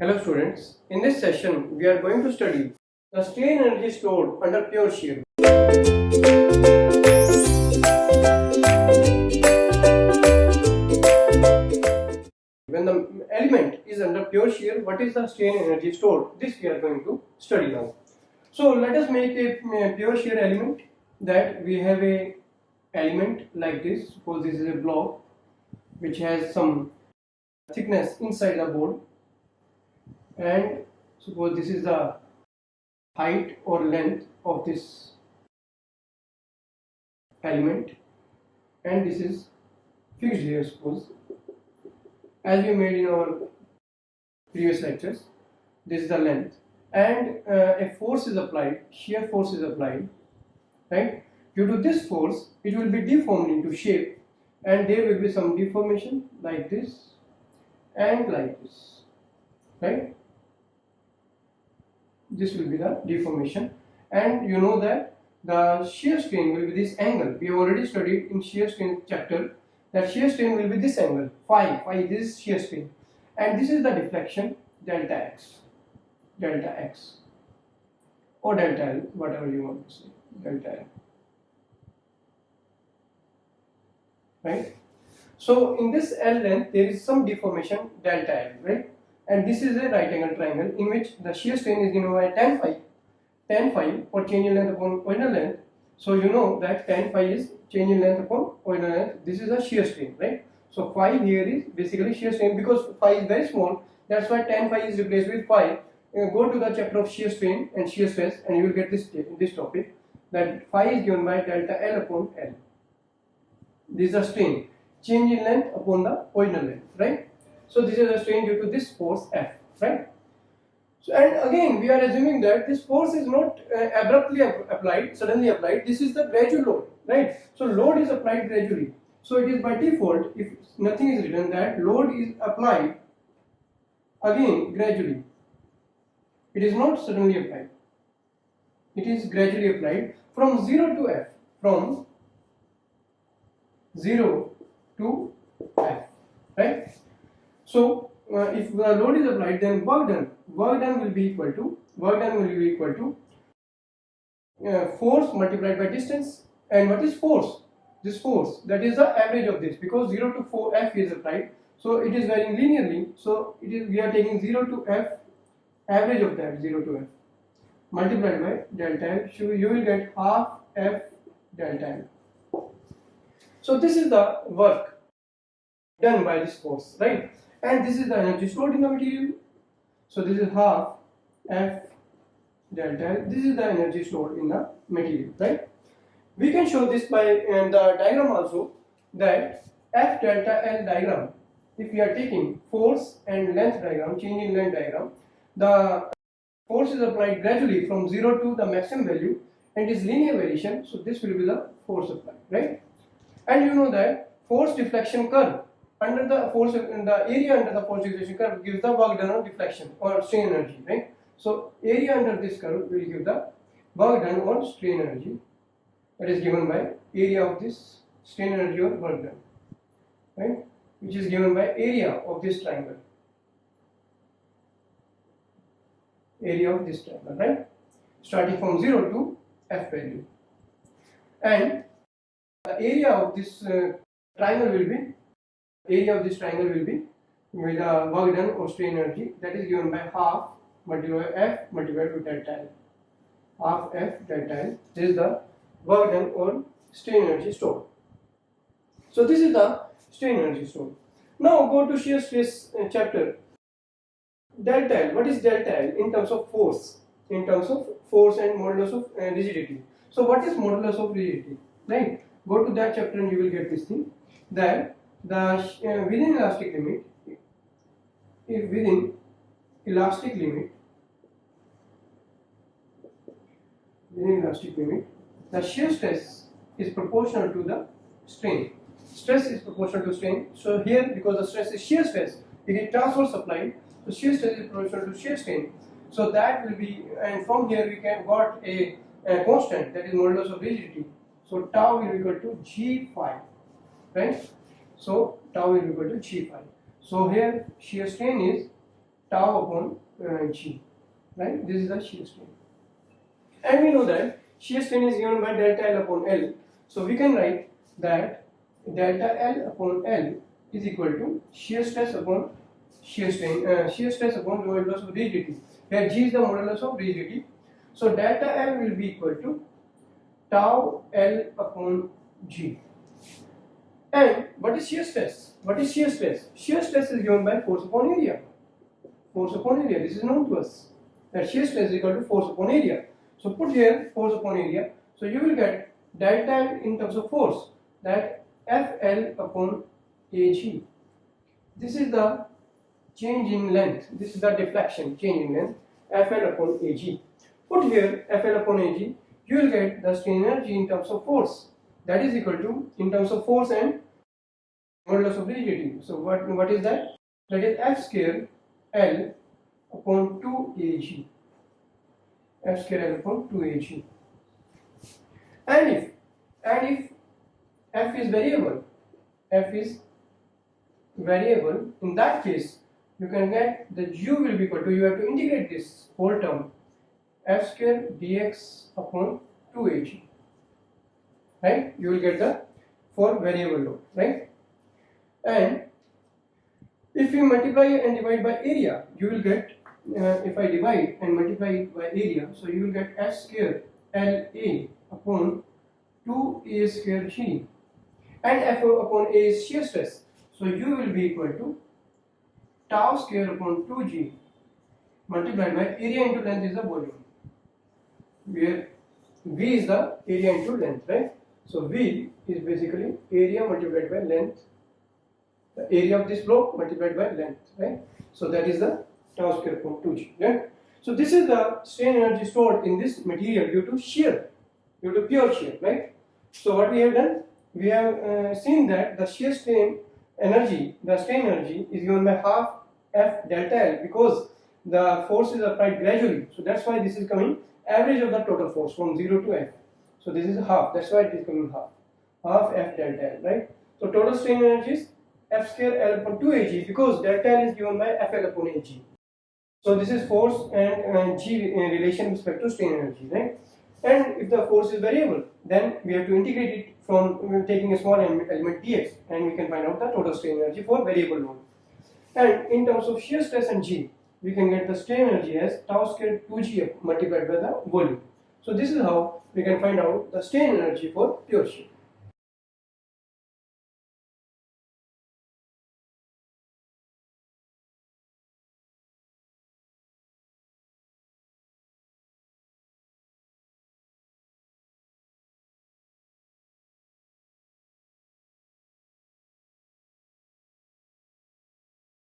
Hello students, in this session we are going to study the strain energy stored under pure shear. When the element is under pure shear, what is the strain energy stored? This we are going to study now. So let us make a pure shear element. That we have a element like this. Suppose this is a block which has some thickness inside the board, and suppose this is the height or length of this element, and this is fixed here. Suppose, as we made in our previous lectures, this is the length, and a force is applied, shear force is applied, right? Due to this force, it will be deformed into shape, and there will be some deformation like this and like this, right? This will be the deformation, and you know that the shear strain will be this angle. We have already studied in shear strain chapter that shear strain will be this angle phi. Phi is this shear strain, and this is the deflection delta x, or delta L, whatever you want to say, delta L, right? So in this L length there is some deformation delta L, right? And this is a right angle triangle in which the shear strain is given by tan phi for change in length upon original length. So you know that tan phi is change in length upon original length. This is a shear strain, right? So phi here is basically shear strain, because phi is very small. That's why tan phi is replaced with phi. Go to the chapter of shear strain and shear stress, and you will get this topic, that phi is given by delta L upon L. This is a strain, change in length upon the original length, right? So this is a strain due to this force F, right? So, and again we are assuming that this force is not abruptly applied, suddenly applied. This is the gradual load, right? So load is applied gradually. So it is by default, if nothing is written, that load is applied again gradually. It is not suddenly applied. It is gradually applied from 0 to F, from 0 to F, right? So if the load is applied, then work done will be equal to force multiplied by distance. And what is force? This force, that is the average of this, because 0 to 4 F is applied, so it is varying linearly. So it is, we are taking 0 to F, average of that 0 to F multiplied by delta L. So you will get half F delta L. So this is the work done by this force, right? And this is the energy stored in the material. So this is half F delta L. This is the energy stored in the material, right? We can show this by the diagram also, that F delta L diagram, if we are taking force and length diagram, change in length diagram, the force is applied gradually from 0 to the maximum value, and is linear variation. So this will be the force applied, right? And you know that force deflection curve under the force, in the area under the force deflection curve gives the work done on deflection or strain energy, right? So area under this curve will give the work done on strain energy, that is given by area of this strain energy or work done, right? Which is given by area of this triangle, right? Starting from 0 to F value, and the area of this triangle will be with the work done or strain energy, that is given by half multiplied by F multiplied with delta L. Half F delta L. This is the work done or strain energy stored. So this is the strain energy stored. Now go to shear stress chapter. Delta L. What is delta L in terms of force? In terms of force and modulus of rigidity. So what is modulus of rigidity? Right. Go to that chapter and you will get this thing. That the within elastic limit, the shear stress is proportional to the strain. Stress is proportional to strain. So here, because the stress is shear stress, it is transverse applied. So shear stress is proportional to shear strain. So that will be, and from here we can got a constant, that is modulus of rigidity. So tau will be equal to G phi, right? So tau will be equal to G phi. So here shear strain is tau upon G, right? This is the shear strain. And we know that shear strain is given by delta L upon L. So we can write that delta L upon L is equal to shear stress upon shear strain, shear stress upon modulus of rigidity, where G is the modulus of rigidity. So delta L will be equal to tau L upon G. And what is shear stress? What is shear stress? Shear stress is given by force upon area. Force upon area, this is known to us. That shear stress is equal to force upon area. So put here force upon area. So you will get delta L in terms of force, that FL upon AG. This is the change in length. This is the deflection, change in length, FL upon AG. Put here FL upon AG. You will get the strain energy in terms of force. That is equal to, in terms of force and modulus of rigidity. So what is that? That is F square L upon 2 AG. F square L upon 2 AG. And if F is variable, in that case you can get the U will be equal to, you have to integrate this whole term, F square dx upon 2 AG. Right? You will get the for variable load, right? And if you multiply and divide by area, you will get, if I divide and multiply it by area, so you will get F square LA upon 2A square G, and F upon A is shear stress, so U will be equal to tau square upon 2G multiplied by area into length is the volume, where V is the area into length, right? So V is basically area multiplied by length, the area of this block multiplied by length, right? So that is the tau square upon 2G, right? So this is the strain energy stored in this material due to shear, due to pure shear, right? So what we have done, we have seen that the shear strain energy, the strain energy is given by half F delta L, because the force is applied gradually. So that's why this is coming average of the total force from 0 to F. So this is half, that's why it is coming half F delta L, right? So total strain energy is F square L upon 2 AG, because delta L is given by FL upon AG. So this is force and G relation with respect to strain energy, right? And if the force is variable, then we have to integrate it from taking a small element dx, and we can find out the total strain energy for variable load. And in terms of shear stress and G, we can get the strain energy as tau square 2G multiplied by the volume. So this is how we can find out the strain energy for pure shear.